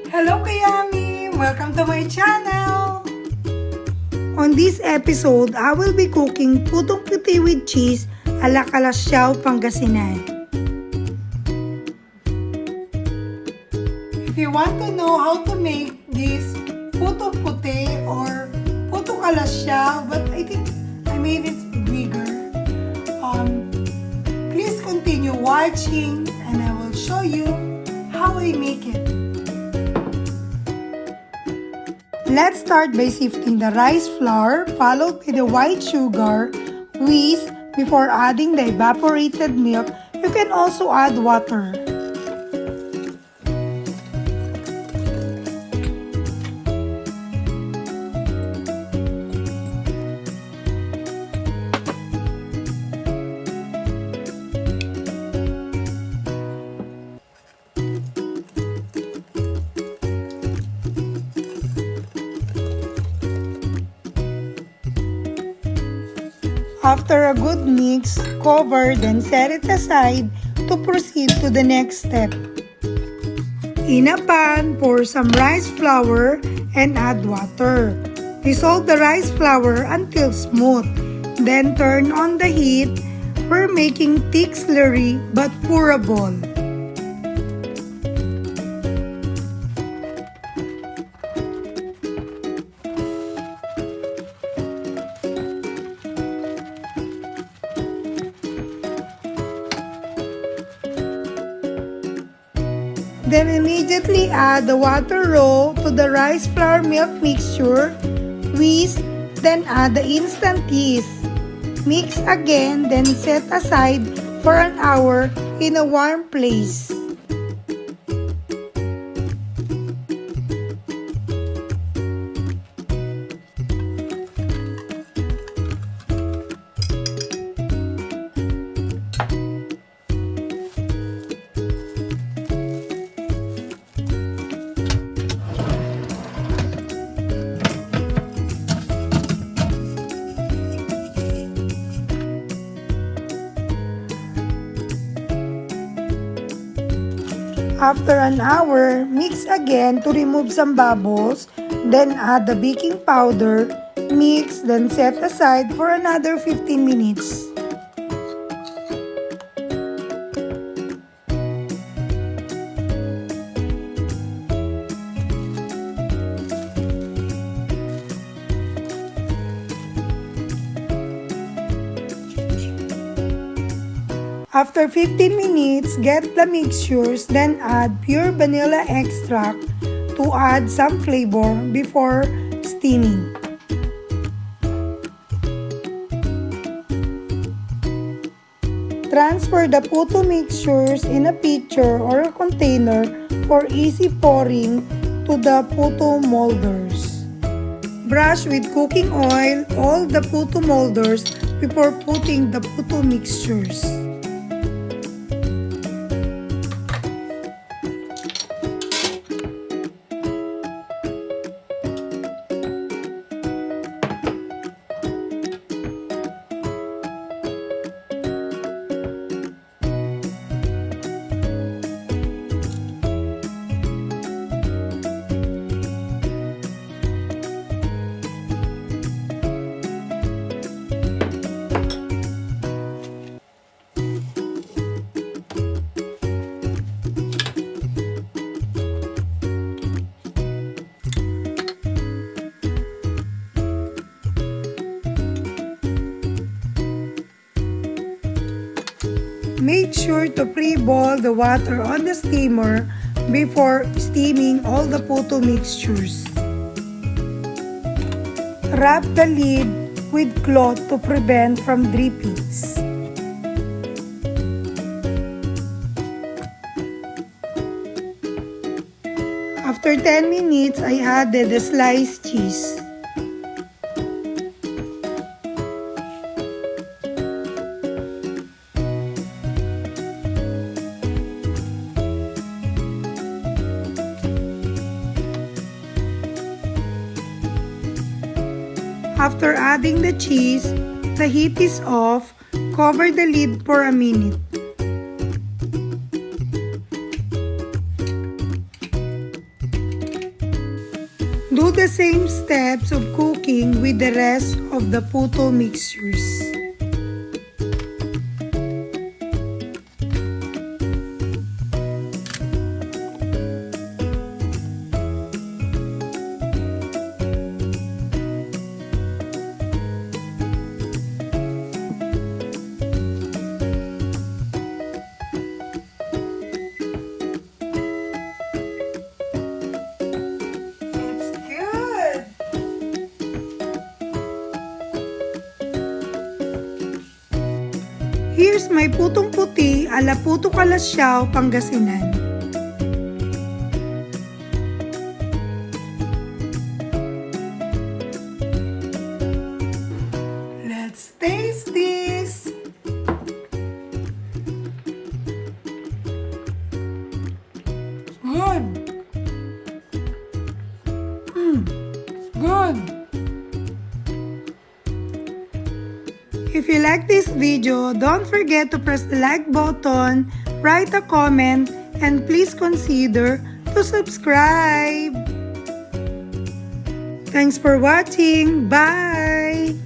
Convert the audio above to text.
Hello Kayami! Welcome to my channel! On this episode, I will be cooking Putong Puti with Cheese Ala Calasiao, Pangasinan. If you want to know how to make this Putong Puti or Putong Calasiao, but I think I made it bigger, please continue watching and I will show you how I make it. Let's start by sifting the rice flour, followed by the white sugar, whisk before adding the evaporated milk. You can also add water. After a good mix, cover then set it aside to proceed to the next step. In a pan, pour some rice flour and add water. Dissolve the rice flour until smooth. Then turn on the heat. We're making thick slurry but pourable. Then immediately add the water roux to the rice flour milk mixture. Whisk, then add the instant yeast. Mix again, then set aside for an hour in a warm place. After an hour, mix again to remove some bubbles, then add the baking powder, mix, then set aside for another 15 minutes. After 15 minutes, get the mixtures, then add pure vanilla extract to add some flavor before steaming. Transfer the puto mixtures in a pitcher or a container for easy pouring to the puto molders. Brush with cooking oil all the puto molders before putting the puto mixtures. Make sure to pre-boil the water on the steamer before steaming all the puto mixtures. Wrap the lid with cloth to prevent from drippings. After 10 minutes, I added the sliced cheese. After adding the cheese, the heat is off. Cover the lid for a minute. Do the same steps of cooking with the rest of the puto mixtures. Here's my Putong Puti ala Putong Calasiao, Pangasinan. Let's taste this! Good! Good! If you like this video, don't forget to press the like button, write a comment, and please consider to subscribe. Thanks for watching. Bye!